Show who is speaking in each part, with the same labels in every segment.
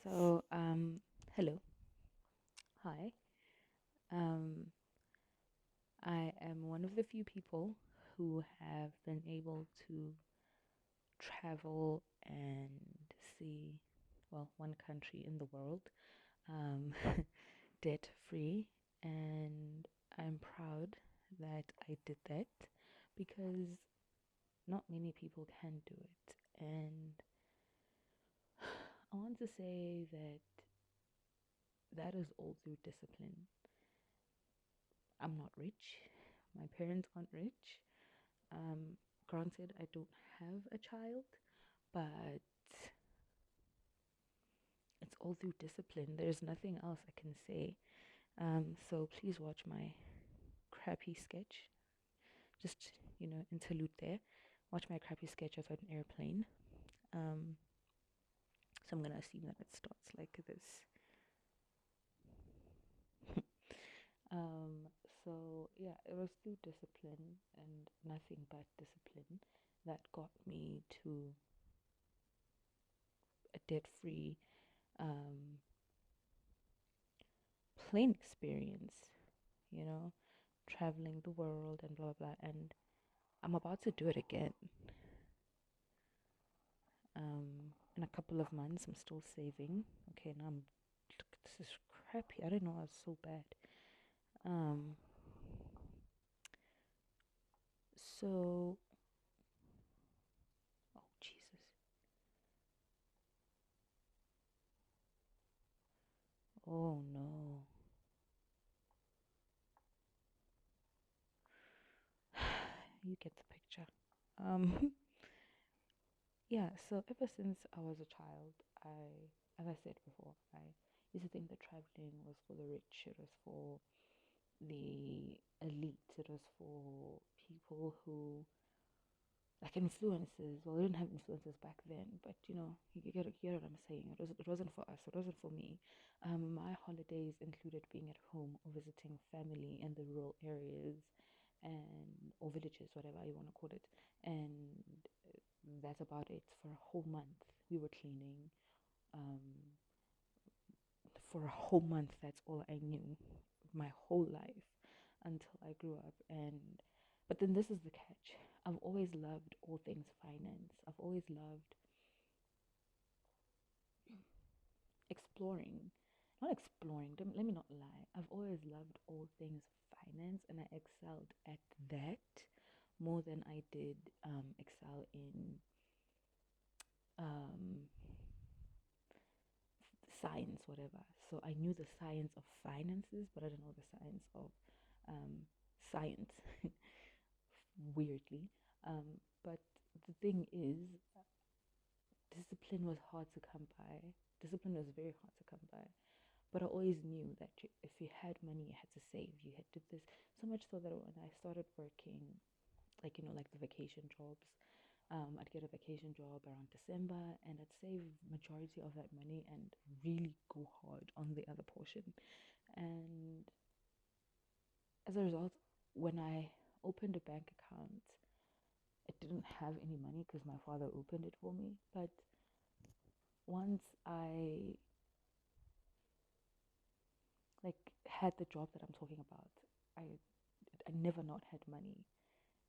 Speaker 1: So, hello, hi. Um, I am one of the few people who have been able to travel and see, well, one country in the world, um, debt free, and I'm proud that I did that because not many people can do it. And I want to say that that is all through discipline. I'm not rich. My parents aren't rich. Um, Granted, I don't have a child, but it's all through discipline. There's nothing else I can say. So please watch my crappy sketch. Just, interlude there. Watch my crappy sketch of an airplane. Um, so I'm gonna assume that it starts like this. Um, so yeah, it was through discipline and nothing but discipline that got me to a debt-free um, plane experience, you know, traveling the world and blah blah. And I'm about to do it again. In a couple of months, I'm still saving. Okay, now look, this is crappy. I didn't know I was so bad. Um, so, oh Jesus. Oh no. You get the picture. Um, yeah, so ever since I was a child, as I said before, I used to think that traveling was for the rich, it was for the elite, it was for people who, like influencers. Well, we didn't have influencers back then, but you get what I'm saying. It wasn't for us, it wasn't for me. My holidays included being at home or visiting family in the rural areas and or villages, whatever you want to call it, and that's about it. For a whole month we were cleaning. For a whole month, that's all I knew my whole life until I grew up. And but then this is the catch. I've always loved all things finance. I've always loved exploring. Not exploring, let me not lie. I've always loved all things finance, and I excelled at that more than I did excel in um, science, whatever. So I knew the science of finances, but I didn't know the science of science, weirdly. But the thing is, discipline was hard to come by. Discipline was very hard to come by. But I always knew that if you had money, you had to save. You had to do this. So much so that when I started working, like the vacation jobs, I'd get a vacation job around December and I'd save majority of that money and really go hard on the other portion. And as a result, when I opened a bank account, it didn't have any money because my father opened it for me. But once I had the job that I'm talking about, I I never not had money.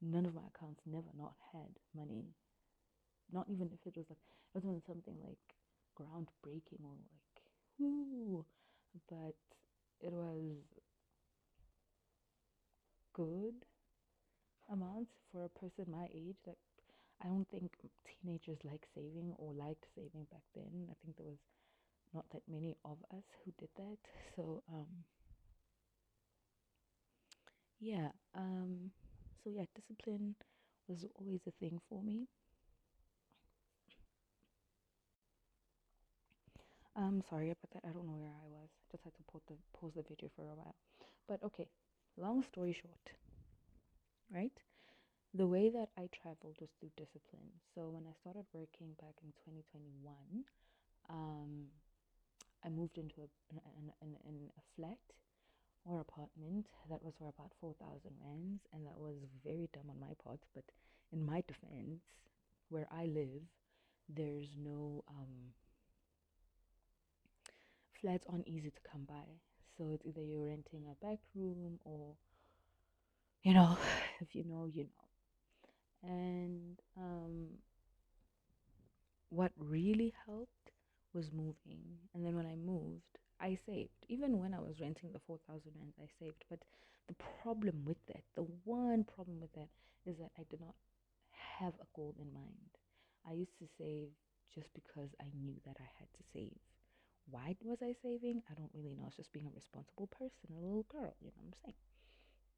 Speaker 1: None of my accounts never not had money. Not even if it was like it wasn't something like groundbreaking or like woo, but it was good amount for a person my age. That I don't think teenagers like saving or liked saving back then. I think there was not that many of us who did that. So yeah, discipline was always a thing for me. Sorry about that. I don't know where I was. Just had to pause the video for a while. But okay, long story short, right? The way that I traveled was through discipline. So when I started working back in 2021, um, I moved into in a flat or apartment that was for about 4,000 rands, and that was very dumb on my part. But in my defense, where I live, there's no flats aren't easy to come by. So it's either you're renting a back room or, you know, if you know, you know. And what really helped was moving. And then when I moved, I saved. Even when I was renting the 4,000 rand, I saved. But the problem with that, the one problem with that, is that I did not have a goal in mind. I used to save just because I knew that I had to save. Why was I saving? I don't really know. It's just being a responsible person, a little girl, you know what I'm saying?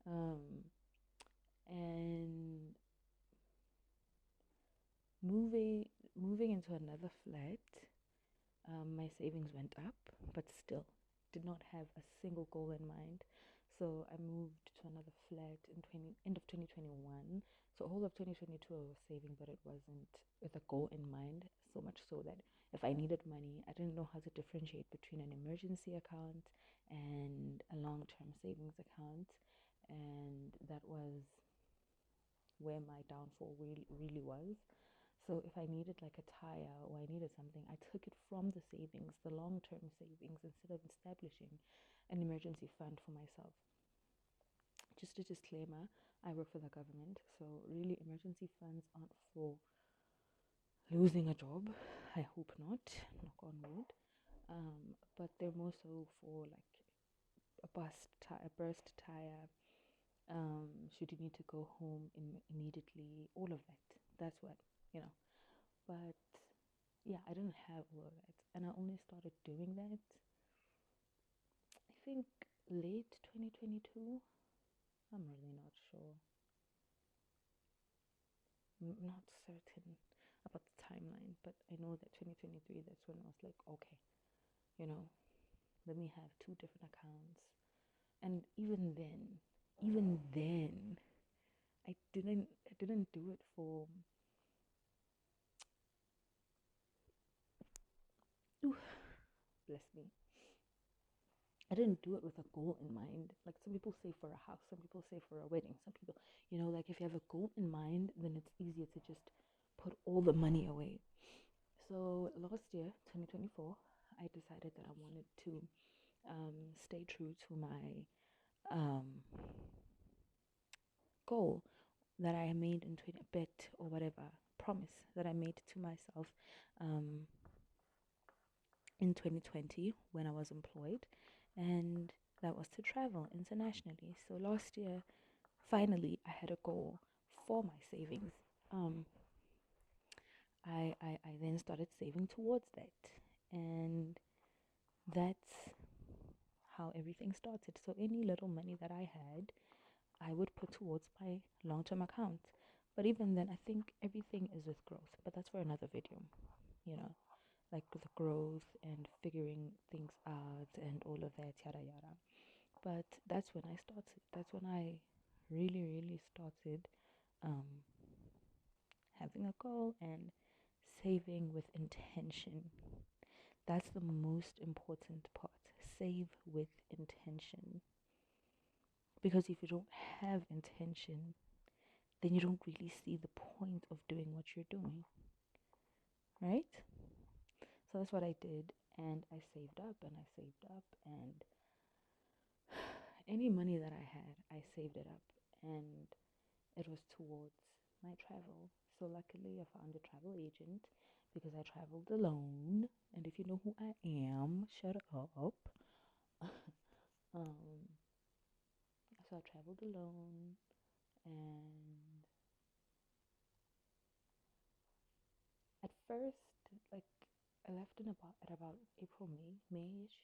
Speaker 1: Um, and moving moving into another flat, my savings went up, but still did not have a single goal in mind. So I moved to another flat in end of 2021. So all of 2022 I was saving, but it wasn't with a goal in mind. So much so that if I needed money, I didn't know how to differentiate between an emergency account and a long-term savings account, and that was where my downfall really was. So if I needed like a tire or I needed something, I took it from the savings, the long-term savings, instead of establishing an emergency fund for myself. Just a disclaimer, I work for the government, so really emergency funds aren't for losing a job. I hope not, knock on wood. But they're more so for like a burst tire. Should you need to go home immediately, all of that. That's what, you know. But yeah, I didn't have all of that. And I only started doing that, I think, late 2022. I'm really not sure. Not certain about the timeline, but I know that 2023, that's when I was like, okay, you know, let me have two different accounts. And even then, I didn't do it for, ooh, bless me. I didn't do it with a goal in mind. Like some people say for a house, some people say for a wedding, some people, like if you have a goal in mind, then it's easier to just put all the money away. So last year, 2024, I decided that I wanted to stay true to my um, goal that I made in 20, bet or whatever, promise that I made to myself um, in 2020 when I was employed, and that was to travel internationally. So last year, finally, I had a goal for my savings. Um, I then started saving towards that, and that's how everything started. So any little money that I had, I would put towards my long-term account. But even then, I think everything is with growth. But that's for another video, you know, like the growth and figuring things out and all of that, yada yada. But that's when I started. That's when I really started um, having a goal and saving with intention. That's the most important part. Save with intention. Because if you don't have intention, then you don't really see the point of doing what you're doing, right? So that's what I did, and I saved up and I saved up, and any money that I had, I saved it up, and it was towards my travel. So luckily, I found a travel agent because I traveled alone, and if you know who I am, shut up. um, so I traveled alone, and at first, like I left in about April, Mayish.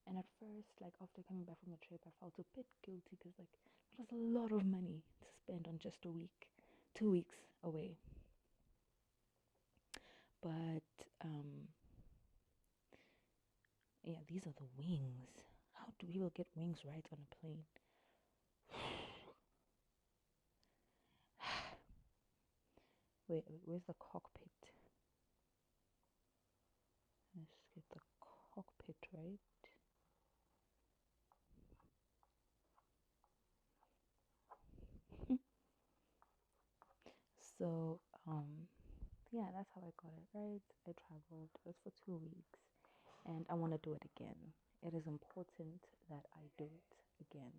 Speaker 1: And at first, like after coming back from the trip, I felt a bit guilty because like it was a lot of money to spend on just a week, 2 weeks away. But yeah, these are the wings. How do people get wings right on a plane? Wait, where's the cockpit? Let's get the cockpit right. So yeah, that's how I got it right. I traveled. It was for 2 weeks, and I want to do it again. It is important that I do it again.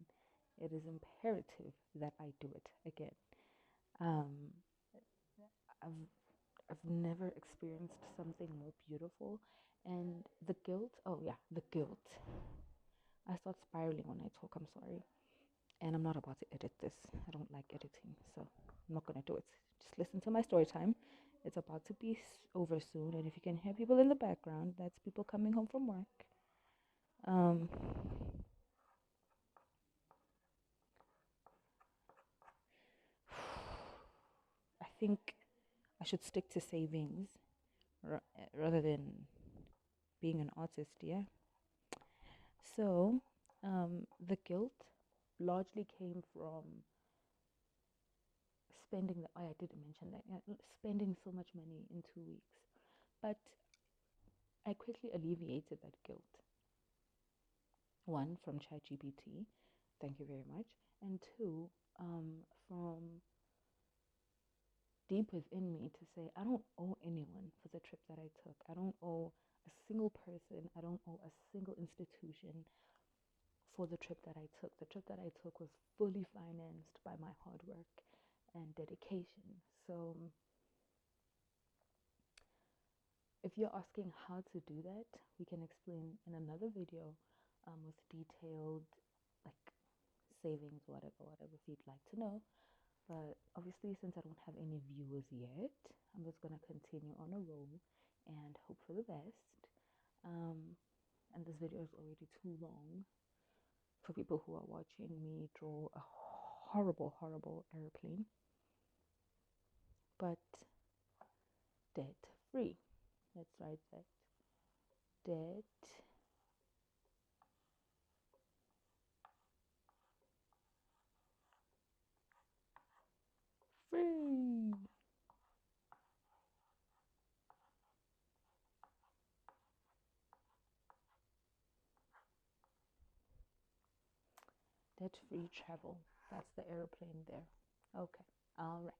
Speaker 1: It is imperative that I do it again. Um, I've I've never experienced something more beautiful, and the guilt. Oh yeah, the guilt. I start spiraling when I talk. I'm sorry, and I'm not about to edit this. I don't like editing, so I'm not gonna do it. Just listen to my story time. It's about to be over soon, and if you can hear people in the background, that's people coming home from work. Um, I think I should stick to savings rather than being an artist, yeah? So, the guilt largely came from spending, oh, I didn't mention that, yeah, spending so much money in 2 weeks. But I quickly alleviated that guilt. One, from ChatGPT, thank you very much. And two, from deep within me to say, I don't owe anyone for the trip that I took. I don't owe a single person, I don't owe a single institution for the trip that I took. The trip that I took was fully financed by my hard work and dedication. So, if you're asking how to do that, we can explain in another video with detailed, like, savings, whatever, if you'd like to know. But obviously, since I don't have any viewers yet, I'm just going to continue on a roll and hope for the best. And this video is already too long for people who are watching me draw a horrible, horrible airplane, but debt free. Let's write that. Debt free. Debt free travel. That's the airplane there. Okay. All right.